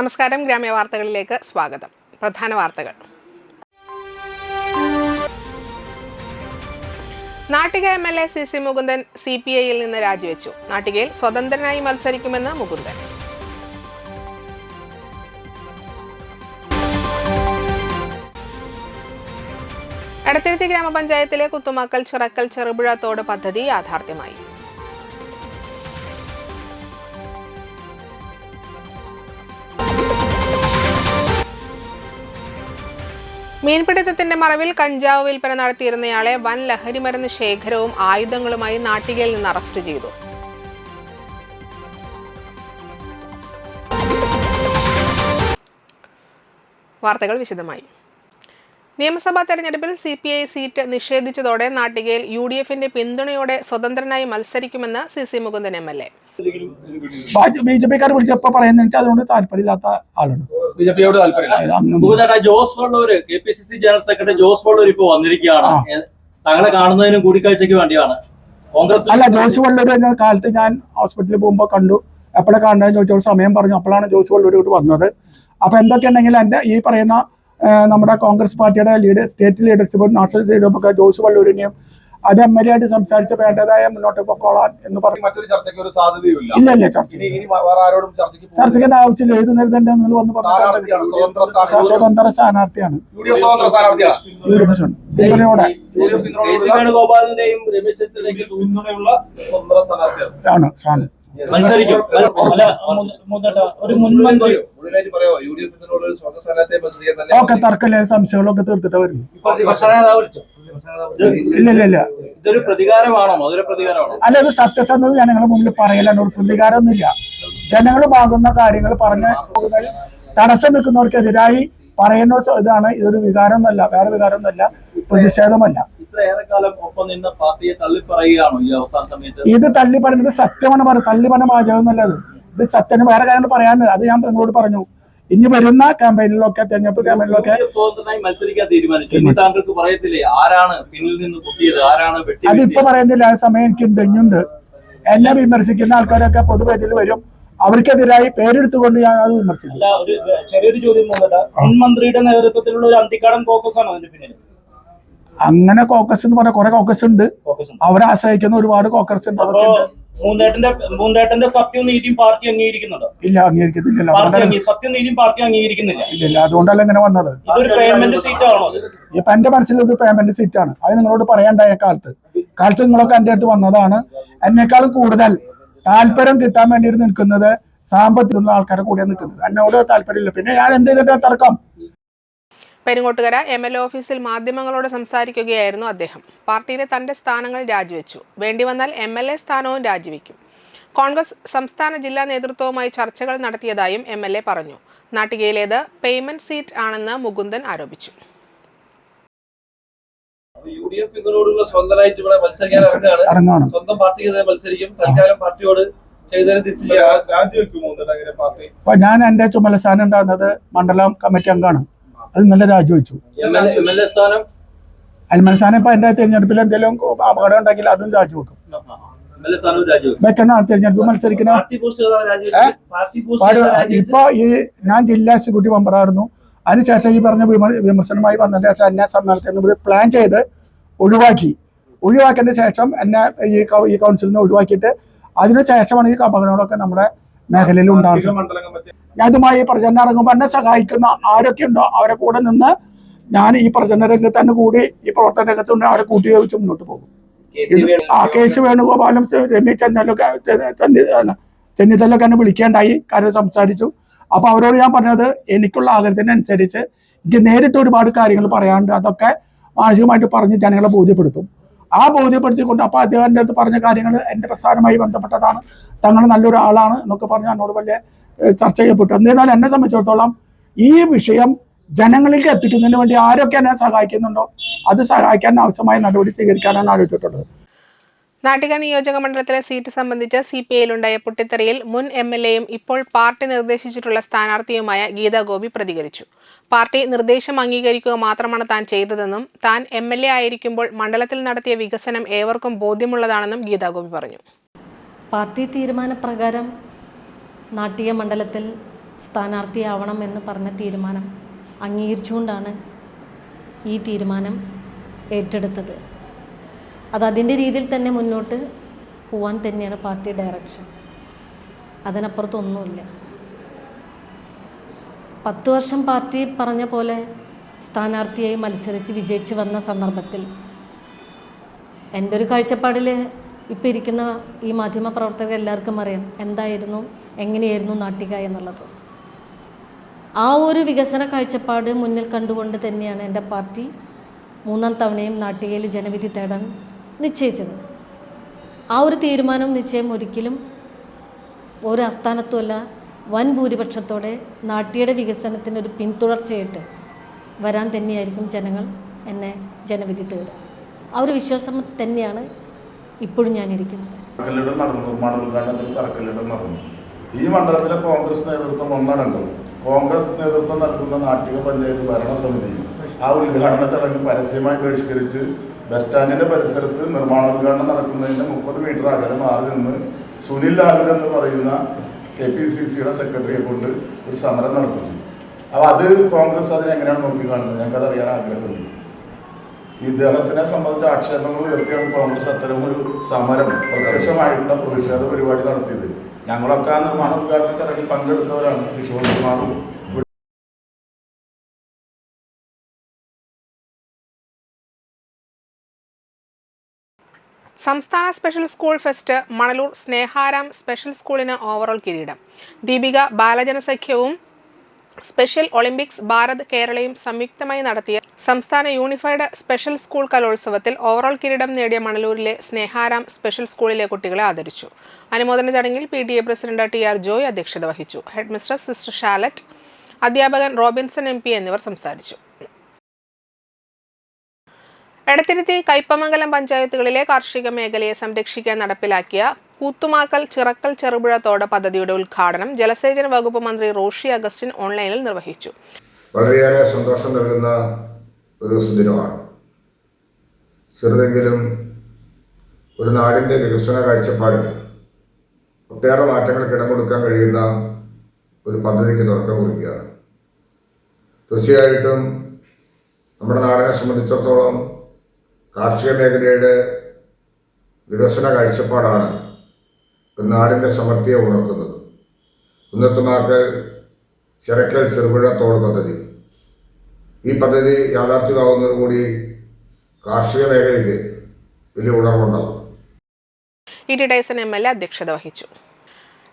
നമസ്കാരം. ഗ്രാമ്യ വാർത്തകളിലേക്ക് സ്വാഗതം. പ്രധാന വാർത്തകൾ. നാട്ടിക MLA CC മുകുന്ദൻ CPI-യിൽ നിന്ന് രാജിവെച്ചു. നാട്ടികയിൽ സ്വതന്ത്രനായി മത്സരിക്കുമെന്ന് മുകുന്ദൻ. എടത്തിരുത്തി ഗ്രാമപഞ്ചായത്തിലെ കുത്തുമക്കൽ ചിറക്കൽ ചെറുപുഴ തോട് പദ്ധതി യാഥാർത്ഥ്യമായി. മീൻപിടുത്തത്തിന്റെ മറവിൽ കഞ്ചാവ് വിൽപ്പന നടത്തിയിരുന്നയാളെ വൻ ലഹരിമരുന്ന് ശേഖരവും ആയുധങ്ങളുമായി നാട്ടികയിൽ നിന്ന് അറസ്റ്റ് ചെയ്തു. വാർത്തകൾ വിശദമായി. നിയമസഭാ തെരഞ്ഞെടുപ്പിൽ CPI സീറ്റ് നിഷേധിച്ചതോടെ നാട്ടികയിൽ UDF-ന്റെ പിന്തുണയോടെ സ്വതന്ത്രനായി മത്സരിക്കുമെന്ന് CC മുകുന്ദൻ MLA. ബിജെപിക്കാർ വിളിച്ചപ്പോ പറയുന്നത് എനിക്ക് അതുകൊണ്ട് താല്പര്യമില്ലാത്ത ആളാണ്. ബിജെപിയോട് താല്പര്യമില്ല. Jose Vallur KPCC general secretary Jose Vallur ഇപ്പൊ വന്നിരിക്കുകയാണ്. താങ്കളെ കാണുന്നതിനും കൂടിക്കാഴ്ചയ്ക്ക് വേണ്ടിയാണ്. കോൺഗ്രസ് അല്ല, ജോസ് വള്ളൂർ എന്ന കാലത്ത് ഞാൻ ഹോസ്പിറ്റലിൽ പോകുമ്പോൾ കണ്ടു. എപ്പോഴാണ് കാണാൻ ചോദിച്ചോട് സമയം പറഞ്ഞു. അപ്പോഴാണ് ജോസ് വള്ളൂർ ഇങ്ങോട്ട് വന്നത്. അപ്പൊ എന്തൊക്കെയുണ്ടെങ്കിൽ എന്റെ ഈ പറയുന്ന നമ്മുടെ കോൺഗ്രസ് പാർട്ടിയുടെ സ്റ്റേറ്റ് ലീഡർഷിപ്പ്, നാഷണൽ ലീഡർഷിപ്പ് ഒക്കെ ജോസ് വള്ളൂരിനെയും അത് MLA ആയിട്ട് സംസാരിച്ച് വേണ്ടതായ മുന്നോട്ട് പോക്കോളാൻ എന്ന് പറഞ്ഞു. മറ്റൊരു ചർച്ചയ്ക്ക് ഒരു സാധ്യതയില്ല. ഇല്ലല്ലേ, ചർച്ചയ്ക്ക് ആവശ്യമില്ല. ഏത് നേരത്തെ നിങ്ങൾ വന്ന് സ്വതന്ത്ര സ്ഥാനാർത്ഥിയാണ്. ഓക്കെ, തർക്കമില്ല. സംശയങ്ങളൊക്കെ തീർത്തിട്ട് വരും. ഇല്ല, ഇതൊരു പ്രതികാരമാണോ? അതൊരു പ്രതികാരമാണോ? അല്ല, ഇത് സത്യസന്ധത ജനങ്ങളുടെ മുമ്പിൽ പറയലാണ്. ഒരു പ്രതികാരമൊന്നുമില്ല. ജനങ്ങൾ പാകുന്ന കാര്യങ്ങൾ പറഞ്ഞ് തടസ്സം നിൽക്കുന്നവർക്കെതിരായി പറയുന്ന ഇതാണ്. ഇതൊരു വികാരമൊന്നുമല്ല, വേറെ വികാരമൊന്നുമല്ല, പ്രതിഷേധമല്ല. ഇത്രയേറെക്കാലം ഒപ്പം നിന്ന പാർട്ടിയെ തള്ളിപ്പറയുകയാണോ ഈ അവസാന സമയത്ത്? ഇത് തള്ളി പറയുന്നത് സത്യമാണ്. തള്ളി പറഞ്ഞ വാചകം നല്ലത്. ഇത് സത്യം. വേറെ കാര്യങ്ങൾ പറയാനുണ്ട്. അത് ഞാൻ നിങ്ങളോട് പറഞ്ഞു. ഇനി വരുന്ന ക്യാമ്പയിനിലൊക്കെ, തെരഞ്ഞെടുപ്പ് ക്യാമ്പയിനിലൊക്കെ സ്വതന്ത്രമായി മത്സരിക്കാൻ തീരുമാനിച്ചു. താങ്കൾക്ക് പറയത്തില്ലേ ആരാണ് പിന്നിൽ നിന്ന് കുത്തിയത്, ആരാണ് വെട്ടി? അതിപ്പോ പറയുന്നില്ല. ആ സമയം എനിക്ക് തെഞ്ഞുണ്ട്. എന്നെ വിമർശിക്കുന്ന ആൾക്കാരൊക്കെ പൊതുവേദിയിൽ വരും. അവർക്കെതിരായി പേരെടുത്തുകൊണ്ട് ഞാൻ അത് വിമർശിക്കും. ചെറിയൊരു ചോദ്യം, മുൻമന്ത്രിയുടെ നേതൃത്വത്തിലുള്ള ഒരു അന്തിക്കാടൻ കോക്കസ് ആണ് അതിന്റെ പിന്നിൽ. അങ്ങനെ കോക്കസ് എന്ന് പറഞ്ഞ കുറെ കോക്കസ് ഉണ്ട്. അവരെ ആശ്രയിക്കുന്ന ഒരുപാട് കോക്കസ് ഉണ്ട്. അതൊക്കെ മൂന്നേട്ടന്റെ സത്യവും നീതിയും പാർട്ടി അംഗീകരിക്കുന്നുണ്ടോ? ഇല്ല, അംഗീകരിക്കുന്നില്ല. സത്യവും നീതിയും പാർട്ടി അംഗീകരിക്കുന്നില്ല. ഇല്ല, അതുകൊണ്ടല്ല ഇങ്ങനെ വന്നത്. ഇതൊരു പേയ്മെന്റ് സീറ്റ് ആണോ? ഇപ്പൊ എന്റെ മനസ്സിലൊരു പേയ്മെന്റ് സീറ്റ് ആണ്. അത് നിങ്ങളോട് പറയണ്ടായ കാലത്ത് നിങ്ങളൊക്കെ എന്റെ അടുത്ത് വന്നതാണ്. എന്നെക്കാളും കൂടുതൽ താല്പര്യം കിട്ടാൻ വേണ്ടി നിൽക്കുന്നത് സാമ്പത്തികമുള്ള ആൾക്കാരെ കൂടെ നിൽക്കുന്നത്. എന്നോട് താല്പര്യമില്ല. പിന്നെ ഞാൻ എന്ത് ചെയ്തിട്ട് തർക്കം? പെരിങ്ങോട്ടുകര MLA ഓഫീസിൽ മാധ്യമങ്ങളോട് സംസാരിക്കുകയായിരുന്നു അദ്ദേഹം. പാർട്ടിയിലെ തന്റെ സ്ഥാനങ്ങൾ രാജിവെച്ചു. വേണ്ടിവന്നാൽ MLA സ്ഥാനവും രാജിവെക്കും. കോൺഗ്രസ് സംസ്ഥാന ജില്ലാ നേതൃത്വവുമായി ചർച്ചകൾ നടത്തിയതായും MLA പറഞ്ഞു. നാട്ടികയിലേത് പേയ്മെന്റ് സീറ്റ് ആണെന്ന് മുകുന്ദൻ ആരോപിച്ചു. ഞാൻ എന്റെ ചുമതല സ്ഥാനം ഉണ്ടാകുന്നത് മണ്ഡലം കമ്മിറ്റി അംഗമാണ്. അത് നല്ല രാജിവെച്ചു. MLA സ്ഥാനം ഇപ്പൊ എന്റെ തെരഞ്ഞെടുപ്പിൽ എന്തെങ്കിലും അപകടം ഉണ്ടെങ്കിൽ അതും രാജിവെക്കും. വെക്കണം. തെരഞ്ഞെടുപ്പ് മത്സരിക്കുന്ന ഇപ്പൊ ഞാൻ ജില്ലാ എക്സിക്യൂട്ടീവ് മെമ്പറായിരുന്നു. അതിനുശേഷം ഈ പറഞ്ഞ വിമർശനമായി വന്നതിന് ശേഷം എന്നെ സമ്മേളനത്തിൽ പ്ലാൻ ചെയ്ത് ഒഴിവാക്കിയതിന് ശേഷം എന്നെ ഈ കൗൺസിലിൽ നിന്ന് ഒഴിവാക്കിയിട്ട് അതിനുശേഷമാണ് ഈ അപകടങ്ങളൊക്കെ നമ്മുടെ മേഖലയിൽ ഉണ്ടാകുന്നത്. ഞാൻ ഇതുമായി പ്രചരണം ഇറങ്ങുമ്പോൾ എന്നെ സഹായിക്കുന്ന ആരൊക്കെ ഉണ്ടോ അവരെ കൂടെ നിന്ന് ഞാൻ ഈ പ്രചരണ രംഗത്ത് തന്നെ കൂടി ഈ പ്രവർത്തന രംഗത്തുണ്ട് അവരെ കൂട്ടി ചോദിച്ച് മുന്നോട്ട് പോകും. KC വേണുഗോപാലും രമേശ് ചെന്നിത്തലൊക്കെ എന്നെ വിളിക്കേണ്ടായി. കാര്യം സംസാരിച്ചു. അപ്പൊ അവരോട് ഞാൻ പറഞ്ഞത് എനിക്കുള്ള ആഗ്രഹത്തിനനുസരിച്ച് എനിക്ക് നേരിട്ട് ഒരുപാട് കാര്യങ്ങൾ പറയാണ്ട് അതൊക്കെ മാനസികമായിട്ട് പറഞ്ഞ് ജനങ്ങളെ ബോധ്യപ്പെടുത്തും. ആ ബോധ്യപ്പെടുത്തിക്കൊണ്ട് അപ്പൊ അദ്ദേഹത്തിന്റെ അടുത്ത് പറഞ്ഞ കാര്യങ്ങൾ എന്റെ പ്രസ്ഥാനവുമായി ബന്ധപ്പെട്ടതാണ്. തങ്ങൾ നല്ലൊരു ആളാണ് എന്നൊക്കെ പറഞ്ഞ് എന്നോട് വലിയ ചർച്ച ചെയ്യപ്പെട്ടു. എന്നിരുന്നാലും എന്നെ സംബന്ധിച്ചിടത്തോളം ഈ വിഷയം ജനങ്ങളിലേക്ക് എത്തിക്കുന്നതിന് വേണ്ടി ആരൊക്കെ എന്നെ സഹായിക്കുന്നുണ്ടോ അത് സഹായിക്കാൻ ആവശ്യമായ നടപടി സ്വീകരിക്കാനാണ് ആലോചിച്ചിട്ടുള്ളത്. നാട്ടിക നിയോജക മണ്ഡലത്തിലെ സീറ്റ് സംബന്ധിച്ച് CPI-യിലുണ്ടായ പൊട്ടിത്തെറിയിൽ മുൻ MLA-യും ഇപ്പോൾ പാർട്ടി നിർദ്ദേശിച്ചിട്ടുള്ള സ്ഥാനാർത്ഥിയുമായ ഗീതാ ഗോപി പ്രതികരിച്ചു. പാർട്ടി നിർദ്ദേശം അംഗീകരിക്കുക മാത്രമാണ് താൻ ചെയ്തതെന്നും താൻ MLA ആയിരിക്കുമ്പോൾ മണ്ഡലത്തിൽ നടത്തിയ വികസനം ഏവർക്കും ബോധ്യമുള്ളതാണെന്നും ഗീതാ ഗോപി പറഞ്ഞു. പാർട്ടി തീരുമാനപ്രകാരം നാട്ടിക മണ്ഡലത്തിൽ സ്ഥാനാർത്ഥിയാവണം എന്ന് പറഞ്ഞ തീരുമാനം അംഗീകരിച്ചുകൊണ്ടാണ് ഈ തീരുമാനം ഏറ്റെടുത്തത്. അതിൻ്റെ രീതിയിൽ തന്നെ മുന്നോട്ട് പോകാൻ തന്നെയാണ് പാർട്ടി ഡയറക്ഷൻ. അതിനപ്പുറത്തൊന്നുമില്ല. 10 വർഷം പാർട്ടി പറഞ്ഞ പോലെ സ്ഥാനാർത്ഥിയായി മത്സരിച്ച് വിജയിച്ച് വന്ന സന്ദർഭത്തിൽ എൻ്റെ ഒരു കാഴ്ചപ്പാടിൽ ഇപ്പോൾ ഇരിക്കുന്ന ഈ മാധ്യമപ്രവർത്തകർ എല്ലാവർക്കും അറിയാം എന്തായിരുന്നു, എങ്ങനെയായിരുന്നു നാട്ടിക എന്നുള്ളത്. ആ ഒരു വികസന കാഴ്ചപ്പാട് മുന്നിൽ കണ്ടുകൊണ്ട് തന്നെയാണ് എൻ്റെ പാർട്ടി 3ാം തവണയും നാട്ടികയിൽ ജനവിധി തേടാൻ നിശ്ചയിച്ചത്. ആ ഒരു തീരുമാനം നിശ്ചയം ഒരിക്കലും ഒരു അസ്ഥാനത്തുമല്ല, വൻ ഭൂരിപക്ഷത്തോടെ നാട്ടിയുടെ വികസനത്തിനൊരു പിന്തുടർച്ചയായിട്ട് വരാൻ തന്നെയായിരിക്കും ജനങ്ങൾ എന്നെ ജനവിധി തേടുക. ആ ഒരു വിശ്വാസം തന്നെയാണ് ഇപ്പോഴും ഞാനിരിക്കുന്നത്. നിർമ്മാണ ഉദ്ഘാടനത്തിൽ തറക്കല്ലിടൽ നടന്നു. ഈ മണ്ഡലത്തിലെ കോൺഗ്രസ് നേതൃത്വം ഒന്നടങ്കം കോൺഗ്രസ് നേതൃത്വം നൽകുന്ന നാട്ടിക പഞ്ചായത്ത് ഭരണസമിതി ആ ഉദ്ഘാടന ചടങ്ങ് പരസ്യമായി ബഹിഷ്കരിച്ച് ബസ് സ്റ്റാൻഡിന്റെ പരിസരത്ത് നിർമ്മാണോദ്ഘാടനം നടക്കുന്നതിന് 30 മീറ്റർ അകലെ മാറി നിന്ന് സുനിൽ ലാലൂർ എന്ന് പറയുന്ന KPCCയുടെ സെക്രട്ടറിയെ കൊണ്ട് ഒരു സമരം നടത്തിച്ചു. അപ്പോൾ അത് കോൺഗ്രസ് അതിനെ എങ്ങനെയാണ് നോക്കിക്കാണുന്നത്? ഞങ്ങൾക്കത് അറിയാൻ ആഗ്രഹമുണ്ട്. ഇദ്ദേഹത്തിനെ സംബന്ധിച്ച ആക്ഷേപങ്ങൾ ഉയർത്തിയാണ് കോൺഗ്രസ് അത്തരമൊരു സമരം പ്രത്യക്ഷമായിട്ടുള്ള പ്രതിഷേധ പരിപാടി നടത്തിയത്. ഞങ്ങളൊക്കെ ആ നിർമ്മാണ ഉദ്ഘാടന ചടങ്ങിൽ പങ്കെടുത്തവരാണ്. കിഷോർ കുമാറും സംസ്ഥാന special school fest Manalur Sneharam special സ്കൂളിന് ഓവറോൾ കിരീടം. ദീപിക ബാലജനസഖ്യവും സ്പെഷ്യൽ ഒളിമ്പിക്സ് ഭാരത് കേരളയും സംയുക്തമായി നടത്തിയ സംസ്ഥാന യൂണിഫൈഡ് സ്പെഷ്യൽ സ്കൂൾ കലോത്സവത്തിൽ ഓവറോൾ കിരീടം നേടിയ മണലൂരിലെ സ്നേഹാരാം സ്പെഷ്യൽ സ്കൂളിലെ കുട്ടികളെ ആദരിച്ചു. അനുമോദന ചടങ്ങിൽ PTA പ്രസിഡന്റ് TR ജോയ് അധ്യക്ഷത വഹിച്ചു. ഹെഡ് മിസ്ട്രസ് സിസ്റ്റർ ഷാലറ്റ്, അധ്യാപകൻ റോബിൻസൺ MP എന്നിവർ സംസാരിച്ചു. എടത്തിരുത്തി കയ്പമംഗലം പഞ്ചായത്തുകളിലെ കാർഷിക മേഖലയെ സംരക്ഷിക്കാൻ നടപ്പിലാക്കിയ കൂത്തുമാക്കൽ ചിറക്കൽ ചെറുപുഴ തോട് പദ്ധതിയുടെ ഉദ്ഘാടനം ജലസേചന വകുപ്പ് മന്ത്രി റോഷി അഗസ്റ്റിൻ ഓൺലൈനിൽ നിർവഹിച്ചു. വളരെയേറെ സന്തോഷം നൽകുന്ന ഒരു സുദിനമാണ്. ചെറുതെങ്കിലും ഒരു നാടിൻ്റെ വികസന കാഴ്ചപ്പാടിന് ഒട്ടേറെ മാറ്റങ്ങൾക്ക് ഇടം കൊടുക്കാൻ കഴിയുന്ന ഒരു പദ്ധതിക്ക് തുടക്കം കുറിക്കുകയാണ്. തീർച്ചയായിട്ടും നമ്മുടെ നാടിനെ സംബന്ധിച്ചിടത്തോളം കാർഷിക മേഖലയുടെ വികസന കാഴ്ചപ്പാടാണ് ഒരു നാടിൻ്റെ സമൃദ്ധിയെ ഉണർത്തുന്നത്. കുന്നത്തുമാക്കൽ ചിറക്കൽ ചെറുപുഴ തോട് പദ്ധതി, ഈ പദ്ധതി യാഥാർത്ഥ്യമാകുന്നതോടുകൂടി കാർഷിക മേഖലയ്ക്ക് വലിയ ഉണർവുണ്ടാകും. ET ടൈസൺ MLA അധ്യക്ഷത വഹിച്ചു.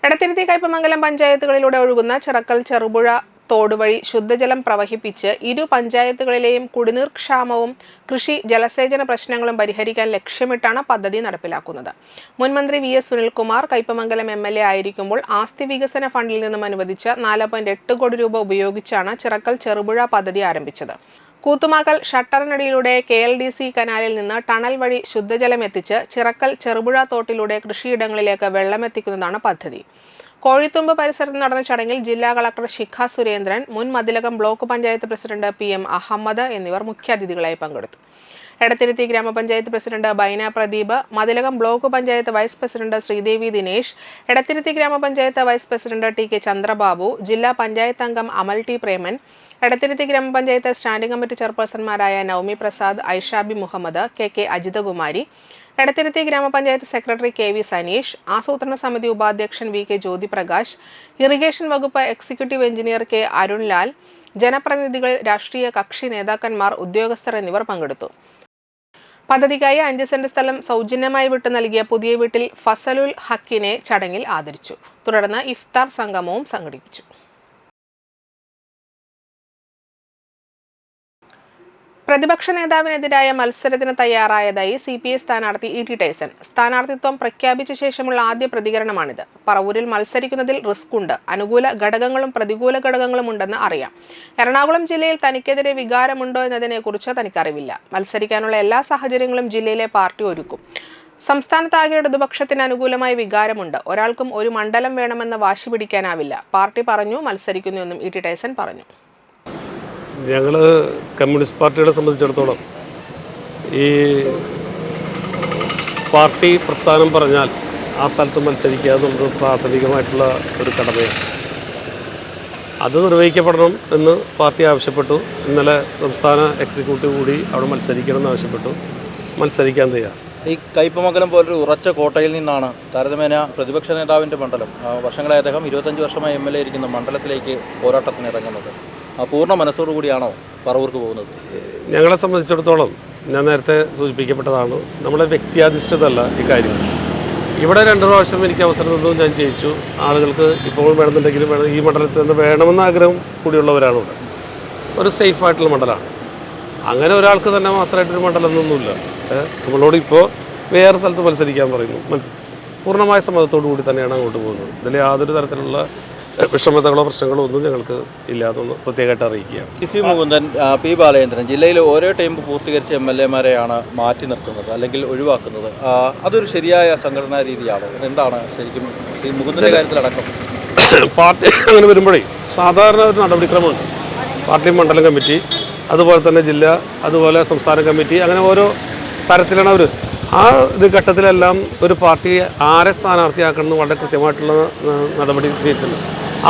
എടത്തിരുത്തി കയ്പമംഗലം പഞ്ചായത്തുകളിലൂടെ ഒഴുകുന്ന ചിറക്കൽ ചെറുപുഴ തോട് വഴി ശുദ്ധജലം പ്രവഹിപ്പിച്ച് ഇരു പഞ്ചായത്തുകളിലെയും കുടിനീർ ക്ഷാമവും കൃഷി ജലസേചന പ്രശ്നങ്ങളും പരിഹരിക്കാൻ ലക്ഷ്യമിട്ടാണ് പദ്ധതി നടപ്പിലാക്കുന്നത്. മുൻമന്ത്രി VS സുനിൽകുമാർ കയ്പമംഗലം MLA ആയിരിക്കുമ്പോൾ ആസ്തി വികസന ഫണ്ടിൽ നിന്നും അനുവദിച്ച 4.8 കോടി രൂപ ഉപയോഗിച്ചാണ് ചിറക്കൽ ചെറുപുഴ പദ്ധതി ആരംഭിച്ചത്. കൂത്തുമാക്കൽ ഷട്ടറിനടിയിലൂടെ KLDC കനാലിൽ നിന്ന് ടണൽ വഴി ശുദ്ധജലം എത്തിച്ച് ചിറക്കൽ ചെറുപുഴ തോട്ടിലൂടെ കൃഷിയിടങ്ങളിലേക്ക് വെള്ളമെത്തിക്കുന്നതാണ് പദ്ധതി. കോഴിത്തുമ്പ് പരിസരത്ത് നടന്ന ചടങ്ങിൽ ജില്ലാ കളക്ടർ ശിഖ സുരേന്ദ്രൻ, മുൻ Mathilakam block panchayat president PM Ahammed എന്നിവർ മുഖ്യാതിഥികളായി പങ്കെടുത്തു. എടത്തിരുത്തി ഗ്രാമപഞ്ചായത്ത് president Baina Pradeep, Mathilakam block panchayat vice president Sreedevi Dinesh, Edathiruthi ഗ്രാമപഞ്ചായത്ത് വൈസ് പ്രസിഡന്റ് TK ചന്ദ്രബാബു, ജില്ലാ പഞ്ചായത്ത് അംഗം അമൽ T Preman, Edathiruthy grama panchayat standing committee ചെയർപേഴ്സൺമാരായ Naumi Prasad, Aishabi Muhammad, KK Ajithakumari, Edathiruthy grama panchayat secretary KV Saneesh, ആസൂത്രണ സമിതി ഉപാധ്യക്ഷൻ VK ജ്യോതിപ്രകാശ്, ഇറിഗേഷൻ വകുപ്പ് എക്സിക്യൂട്ടീവ് എഞ്ചിനീയർ K അരുൺലാൽ, ജനപ്രതിനിധികൾ, രാഷ്ട്രീയ കക്ഷി നേതാക്കന്മാർ, ഉദ്യോഗസ്ഥർ എന്നിവർ പങ്കെടുത്തു. പദ്ധതിക്കായി 5 സെന്റ് സ്ഥലം സൗജന്യമായി വിട്ടു നൽകിയ പുതിയ വീട്ടിൽ ഫസലുൽ ഹക്കിനെ ചടങ്ങിൽ ആദരിച്ചു. തുടർന്ന് ഇഫ്താർ സംഗമവും സംഘടിപ്പിച്ചു. പ്രതിപക്ഷ നേതാവിനെതിരായ മത്സരത്തിന് തയ്യാറായതായി CPI സ്ഥാനാർത്ഥി ET ടൈസൺ. സ്ഥാനാർത്ഥിത്വം പ്രഖ്യാപിച്ച ശേഷമുള്ള ആദ്യ പ്രതികരണമാണിത്. പറവൂരിൽ മത്സരിക്കുന്നതിൽ റിസ്ക് ഉണ്ട്, അനുകൂല ഘടകങ്ങളും പ്രതികൂല ഘടകങ്ങളും ഉണ്ടെന്ന് അറിയാം. എറണാകുളം ജില്ലയിൽ തനിക്കെതിരെ വികാരമുണ്ടോ എന്നതിനെക്കുറിച്ച് തനിക്കറിവില്ല. മത്സരിക്കാനുള്ള എല്ലാ സാഹചര്യങ്ങളും ജില്ലയിലെ പാർട്ടി ഒരുക്കും. സംസ്ഥാനത്താകെ ഇടതുപക്ഷത്തിന് അനുകൂലമായ വികാരമുണ്ട്. ഒരാൾക്കും ഒരു മണ്ഡലം വേണമെന്ന് വാശി പിടിക്കാനാവില്ല. പാർട്ടി പറഞ്ഞു, മത്സരിക്കുന്നുവെന്നും ET ടൈസൺ പറഞ്ഞു. ഞങ്ങൾ കമ്മ്യൂണിസ്റ്റ് പാർട്ടികളെ സംബന്ധിച്ചിടത്തോളം ഈ പാർട്ടി പ്രസ്ഥാനം പറഞ്ഞാൽ ആ സ്ഥലത്ത് മത്സരിക്കുക എന്നുള്ളത് പ്രാഥമികമായിട്ടുള്ള ഒരു കടമയാണ്. അത് നിർവഹിക്കപ്പെടണം എന്ന് പാർട്ടി ആവശ്യപ്പെട്ടു. ഇന്നലെ സംസ്ഥാന എക്സിക്യൂട്ടീവ് കൂടി അവിടെ മത്സരിക്കണമെന്ന് ആവശ്യപ്പെട്ടു. മത്സരിക്കാൻ തയ്യാർ. ഈ കയ്പമംഗലം പോലൊരു ഉറച്ച കോട്ടയിൽ നിന്നാണ് താരതമ്യേന പ്രതിപക്ഷ നേതാവിൻ്റെ മണ്ഡലം, വർഷങ്ങളായി അദ്ദേഹം 25 വർഷമായി MLA ഇരിക്കുന്ന മണ്ഡലത്തിലേക്ക് പോരാട്ടത്തിന് ഇറങ്ങുന്നത്. പൂർണ്ണ മനസ്സോടുകൂടിയാണോ പറവൂർക്ക് പോകുന്നത്? ഞങ്ങളെ സംബന്ധിച്ചിടത്തോളം ഞാൻ നേരത്തെ സൂചിപ്പിക്കപ്പെട്ടതാണ്, നമ്മുടെ വ്യക്തിയാധിഷ്ഠിതമല്ല ഈ കാര്യം. ഇവിടെ 2 പ്രാവശ്യം എനിക്ക് അവസരം തന്നു, ഞാൻ ജയിച്ചു. ആളുകൾക്ക് ഇപ്പോഴും വേണമെന്നുണ്ടെങ്കിലും ഈ മണ്ഡലത്തിൽ തന്നെ വേണമെന്ന ആഗ്രഹം കൂടിയുള്ളവരാണ് ഇവിടെ. ഒരു സേഫായിട്ടുള്ള മണ്ഡലമാണ്. അങ്ങനെ ഒരാൾക്ക് തന്നെ മാത്രമായിട്ടൊരു മണ്ഡലം എന്നൊന്നുമില്ല. നമ്മളോട് ഇപ്പോൾ വേറെ സ്ഥലത്ത് മത്സരിക്കാൻ പറയുന്നു. പൂർണ്ണമായ സമ്മതത്തോടു കൂടി തന്നെയാണ് അങ്ങോട്ട് പോകുന്നത്. ഇതിൽ യാതൊരു തരത്തിലുള്ള വിഷമതകളോ പ്രശ്നങ്ങളോ ഒന്നും ഞങ്ങൾക്ക് ഇല്ലാതൊന്ന് പ്രത്യേകമായിട്ട് അറിയിക്കുകയാണ്. കെ.സി. മുകുന്ദൻ, പി. ബാലചന്ദ്രൻ ജില്ലയിൽ ഓരോ ടൈം പൂർത്തീകരിച്ച MLA-മാരെയാണ് മാറ്റി നിർത്തുന്നത് അല്ലെങ്കിൽ ഒഴിവാക്കുന്നത്. അതൊരു ശരിയായ സംഘടനാ രീതിയാണോ? എന്താണ് ശരിക്കും ശ്രീ മുകുന്ദൻ്റെ കാര്യത്തിലടക്കം? പാർട്ടി അങ്ങനെ വരുമ്പോഴേ സാധാരണ ഒരു നടപടിക്രമമുണ്ട്. പാർട്ടി മണ്ഡലം കമ്മിറ്റി, അതുപോലെ തന്നെ ജില്ല, അതുപോലെ സംസ്ഥാന കമ്മിറ്റി, അങ്ങനെ ഓരോ തരത്തിലാണ് അവർ. ആ ഘട്ടത്തിലെല്ലാം ഒരു പാർട്ടി ആരെ സ്ഥാനാർത്ഥിയാക്കണമെന്ന് വളരെ കൃത്യമായിട്ടുള്ള നടപടി ചെയ്തിട്ടുണ്ട്.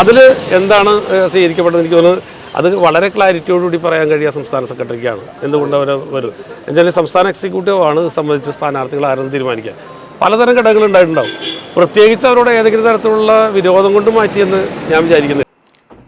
അതിൽ എന്താണ് സ്വീകരിക്കപ്പെട്ടത് എനിക്ക് തോന്നുന്നത് അത് വളരെ ക്ലാരിറ്റിയോടുകൂടി പറയാൻ കഴിയുക സംസ്ഥാന സെക്രട്ടറിക്കാണ്. എന്തുകൊണ്ട് അവർ വരും എന്നുവെച്ചാൽ സംസ്ഥാന എക്സിക്യൂട്ടീവ് ആണ് സംബന്ധിച്ച് സ്ഥാനാർത്ഥികൾ ആരെന്ന് തീരുമാനിക്കുക. പലതരം ഘടകങ്ങൾ ഉണ്ടായിട്ടുണ്ടാവും. പ്രത്യേകിച്ച് അവരോട് ഏതെങ്കിലും തരത്തിലുള്ള വിരോധം കൊണ്ട് മാറ്റിയെന്ന് ഞാൻ വിചാരിക്കുന്നത്.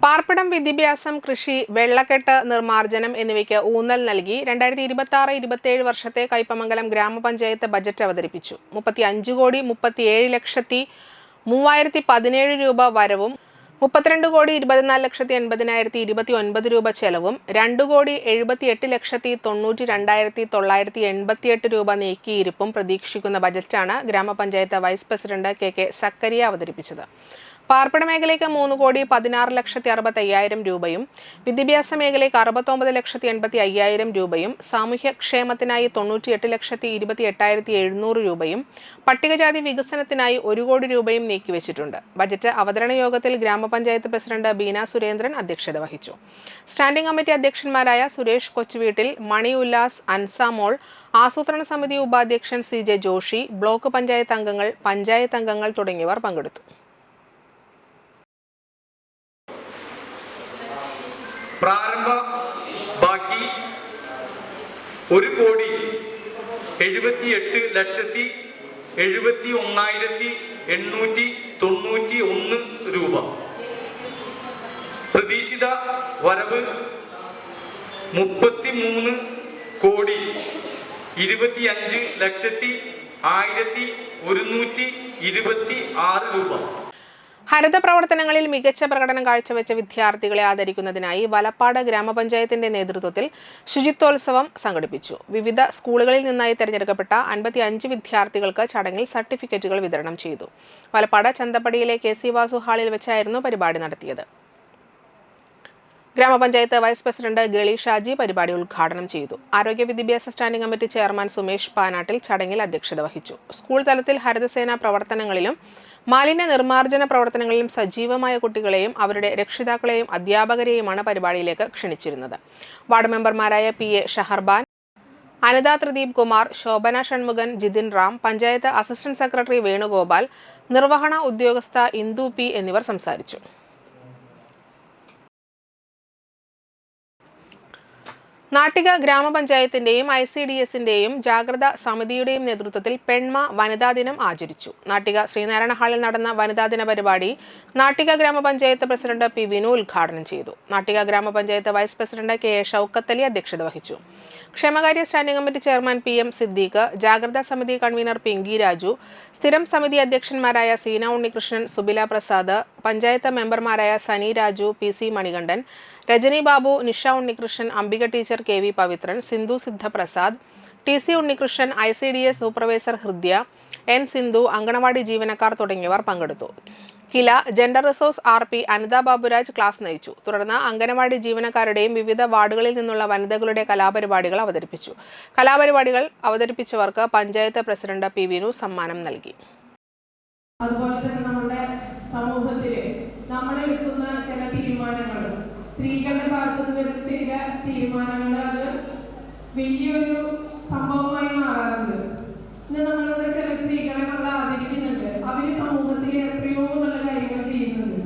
പാർപ്പിടം, വിദ്യാഭ്യാസം, കൃഷി, വെള്ളക്കെട്ട് നിർമ്മാർജ്ജനം എന്നിവയ്ക്ക് ഊന്നൽ നൽകി 2026-27 വർഷത്തെ കയ്പമംഗലം ഗ്രാമപഞ്ചായത്ത് ബജറ്റ് അവതരിപ്പിച്ചു. 35,24,3017 രൂപ വരവും 32,24,80,029 രൂപ ചെലവും 2,78,92,988 രൂപ നീക്കിയിരിപ്പും പ്രതീക്ഷിക്കുന്ന ബജറ്റാണ് ഗ്രാമപഞ്ചായത്ത് വൈസ് പ്രസിഡന്റ് KK സക്കരിയ അവതരിപ്പിച്ചത്. പാർപ്പിട മേഖലയ്ക്ക് 3,16,65,000 രൂപയും വിദ്യാഭ്യാസ മേഖലയ്ക്ക് 69,85,000 രൂപയും സാമൂഹ്യക്ഷേമത്തിനായി 98,28,700 രൂപയും പട്ടികജാതി വികസനത്തിനായി 1 കോടി രൂപയും നീക്കിവെച്ചിട്ടുണ്ട്. ബജറ്റ് അവതരണ യോഗത്തിൽ ഗ്രാമപഞ്ചായത്ത് പ്രസിഡന്റ് ബീന സുരേന്ദ്രൻ അധ്യക്ഷത വഹിച്ചു. സ്റ്റാൻഡിംഗ് കമ്മിറ്റി അധ്യക്ഷന്മാരായ സുരേഷ് കൊച്ചുവീട്ടിൽ, മണി ഉല്ലാസ്, അൻസാമോൾ, ആസൂത്രണ സമിതി ഉപാധ്യക്ഷൻ CJ ജോഷി, ബ്ലോക്ക് പഞ്ചായത്ത് അംഗങ്ങൾ തുടങ്ങിയവർ പങ്കെടുത്തു. പ്രാരംഭ ബാക്കി 1,78,71,891 രൂപ. പ്രതീക്ഷിത വരവ് 33,25,126 രൂപ. ഹരിത പ്രവർത്തനങ്ങളിൽ മികച്ച പ്രകടനം കാഴ്ചവെച്ച വിദ്യാർത്ഥികളെ ആദരിക്കുന്നതിനായി വലപ്പാട് ഗ്രാമപഞ്ചായത്തിന്റെ നേതൃത്വത്തിൽ ശുചിത്വോത്സവം സംഘടിപ്പിച്ചു. വിവിധ സ്കൂളുകളിൽ നിന്നായി തെരഞ്ഞെടുക്കപ്പെട്ട 55 വിദ്യാർത്ഥികൾക്ക് ചടങ്ങിൽ സർട്ടിഫിക്കറ്റുകൾ വിതരണം ചെയ്തു. വലപ്പാട് ചന്തപ്പടിയിലെ KC വാസു ഹാളിൽ വെച്ചായിരുന്നു പരിപാടി നടത്തിയത്. ഗ്രാമപഞ്ചായത്ത് വൈസ് പ്രസിഡന്റ് ഗളി ഷാജി പരിപാടി ഉദ്ഘാടനം ചെയ്തു. ആരോഗ്യ വിദ്യാഭ്യാസ standing committee chairman Sumesh Panattil ചടങ്ങിൽ അധ്യക്ഷത വഹിച്ചു. സ്കൂൾ തലത്തിൽ ഹരിതസേന പ്രവർത്തനങ്ങളിലും മാലിന്യ നിർമ്മാർജ്ജന പ്രവർത്തനങ്ങളിലും സജീവമായ കുട്ടികളെയും അവരുടെ രക്ഷിതാക്കളെയും അധ്യാപകരെയുമാണ് പരിപാടിയിലേക്ക് ക്ഷണിച്ചിരുന്നത്. വാർഡ് മെമ്പർമാരായ PA Shaharban, Anitha Thrideep Kumar, Shobhana Shanmukhan, Jithin Ram, panchayat assistant secretary Venugopal, നിർവഹണ ഉദ്യോഗസ്ഥ ഇന്ദു P എന്നിവർ സംസാരിച്ചു. നാട്ടിക ഗ്രാമപഞ്ചായത്തിന്റെയും ICDSന്റെയും ജാഗ്രത സമിതിയുടെയും നേതൃത്വത്തിൽ പെൺമ വനിതാ ദിനം ആചരിച്ചു. നാട്ടിക ശ്രീനാരായണ ഹാളിൽ നടന്ന വനിതാ ദിന പരിപാടി നാട്ടിക ഗ്രാമപഞ്ചായത്ത് പ്രസിഡന്റ് P വിനു ഉദ്ഘാടനം ചെയ്തു. നാട്ടിക ഗ്രാമപഞ്ചായത്ത് vice president KA Shoukath Ali അധ്യക്ഷത വഹിച്ചു. ക്ഷേമകാര്യ standing committee chairman PM Siddique, ജാഗ്രതാ സമിതി കൺവീനർ പിങ്കി രാജു, സ്ഥിരം സമിതി അധ്യക്ഷന്മാരായ സീന ഉണ്ണികൃഷ്ണൻ, സുബില പ്രസാദ്, പഞ്ചായത്ത് മെമ്പർമാരായ Sani Raju, PC Manikandan, Rajani Babu, Nisha Unnikrishnan, Ambika teacher, KV Pavithran, Sindhu Siddhaprasad, TC Unnikrishnan, ICDS supervisor Hridya, N Sindhu, anganwadi ജീവനക്കാർ തുടങ്ങിയവർ പങ്കെടുത്തു. Kila gender resource RP Anitha Baburaj class നയിച്ചു. തുടർന്ന് അങ്കണവാടി ജീവനക്കാരുടെയും വിവിധ വാർഡുകളിൽ നിന്നുള്ള വനിതകളുടെ കലാപരിപാടികൾ അവതരിപ്പിച്ചു. കലാപരിപാടികൾ അവതരിപ്പിച്ചവർക്ക് പഞ്ചായത്ത് പ്രസിഡന്റ് P വിനു സമ്മാനം നൽകി. അതുപോലെ തന്നെ നമ്മുടെ സമൂഹത്തിൽ നമ്മൾ എടുക്കുന്ന ചില തീരുമാനങ്ങൾ, സ്ത്രീകളുടെ ഭാഗത്ത് നിന്ന് ചില തീരുമാനങ്ങൾ അത് വലിയൊരു സംഭവമായി മാറാറുണ്ട്. ഇന്ന് നമ്മളിവിടെ ചില സ്ത്രീകളെ നമ്മൾ ആദരിക്കുന്നുണ്ട്. അവര് സമൂഹത്തിൽ എത്രയോ നല്ല കാര്യങ്ങൾ ചെയ്യുന്നുണ്ട്.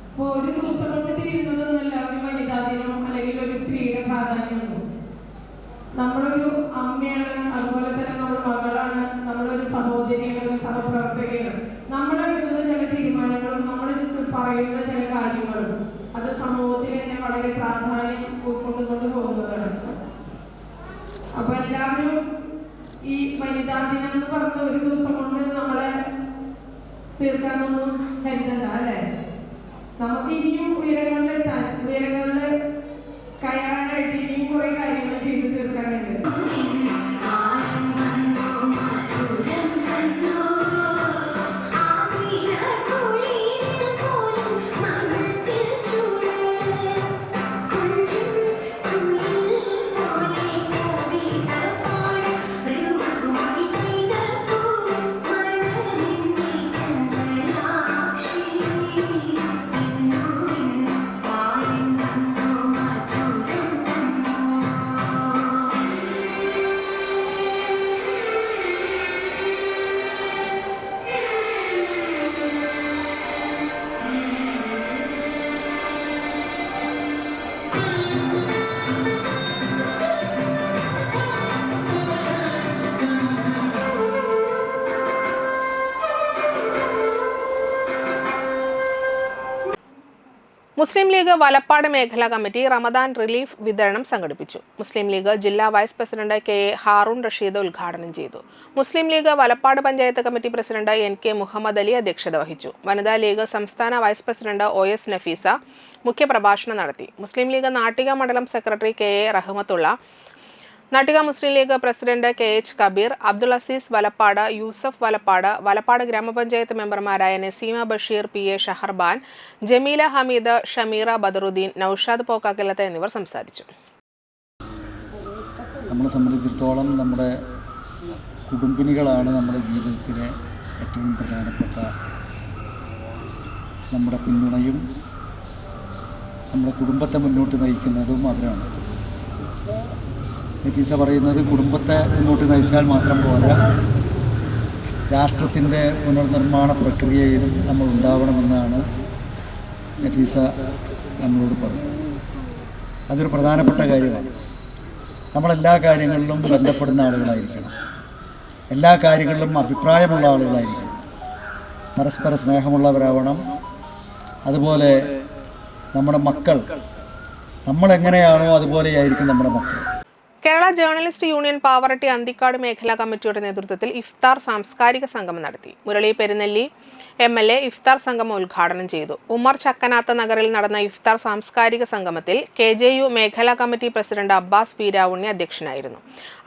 അപ്പോൾ ഒരു ദിവസം കൊണ്ട് തീരുന്നത് ഈ വനിതാ ദിനം എന്ന് പറഞ്ഞ ഒരു ദിവസം കൊണ്ട് നമ്മളെ തീർക്കാനൊന്നും കരുതണ്ട അല്ലേ? നമുക്ക് ഇനിയും ഉയരങ്ങളിൽ കയറാനായിട്ട് ഇനിയും കുറെ കാര്യങ്ങൾ ചെയ്തു തീർക്കാനുണ്ട്. മുസ്ലിം ലീഗ് വലപ്പാട് മേഖലാ കമ്മിറ്റി റമദാൻ റിലീഫ് വിതരണം സംഘടിപ്പിച്ചു. മുസ്ലിം ലീഗ് ജില്ലാ vice president K A Haroon Rasheed ഉദ്ഘാടനം ചെയ്തു. Muslim League Valappad panchayat committee president N K Muhammad Ali അധ്യക്ഷത വഹിച്ചു. വനിതാ ലീഗ് സംസ്ഥാന vice president O S Nafeesa മുഖ്യപ്രഭാഷണം നടത്തി. മുസ്ലിം ലീഗ് നാട്ടിക മണ്ഡലം secretary K A Rahmathulla, Nattika Muslim League president K H Kabeer, Abdul Azeez Valappad, Yusuf Valappad, Valappad grama panchayat മെമ്പർമാരായ നസീമ ബഷീർ, പി എ ഷഹർബാൻ, ജമീല ഹമീദ്, ഷമീറ ബദറുദ്ദീൻ, നൌഷാദ് പോക്കാക്കലത്ത് എന്നിവർ സംസാരിച്ചു. നമ്മളെ സംബന്ധിച്ചിടത്തോളം നമ്മുടെ കുടുംബിനികളാണ് നമ്മുടെ ജീവിതത്തിലെ ഏറ്റവും പ്രധാനപ്പെട്ട നമ്മുടെ പിന്തുണയും നമ്മുടെ കുടുംബത്തെ മുന്നോട്ട് നയിക്കുന്നതും അവരാണ്. നഫീസ പറയുന്നത് കുടുംബത്തെ മുന്നോട്ട് നയിച്ചാൽ മാത്രം പോരാ, രാഷ്ട്രത്തിൻ്റെ പുനർനിർമ്മാണ പ്രക്രിയയിലും നമ്മൾ ഉണ്ടാവണമെന്നാണ് നഫീസ നമ്മളോട് പറഞ്ഞത്. അതൊരു പ്രധാനപ്പെട്ട കാര്യമാണ്. നമ്മളെല്ലാ കാര്യങ്ങളിലും ബന്ധപ്പെടുന്ന ആളുകളായിരിക്കണം, എല്ലാ കാര്യങ്ങളിലും അഭിപ്രായമുള്ള ആളുകളായിരിക്കണം, പരസ്പര സ്നേഹമുള്ളവരാവണം. അതുപോലെ നമ്മുടെ മക്കൾ നമ്മളെങ്ങനെയാണോ അതുപോലെയായിരിക്കും നമ്മുടെ മക്കൾ. കേരള ജേർണലിസ്റ്റ് യൂണിയൻ പാവറട്ടി അന്തിക്കാട് മേഖലാ കമ്മിറ്റിയുടെ നേതൃത്വത്തിൽ ഇഫ്താർ സാംസ്കാരിക സംഗമം നടത്തി. മുരളി പെരുന്നെല്ലി MLA ഇഫ്താർ സംഗമം ഉദ്ഘാടനം ചെയ്തു. ഉമർ ചക്കനാത്ത നഗറിൽ നടന്ന ഇഫ്താർ സാംസ്കാരിക സംഗമത്തിൽ KJU മേഖലാ കമ്മിറ്റി പ്രസിഡന്റ് അബ്ബാസ് പീരാവുണ്ണി അധ്യക്ഷനായിരുന്നു.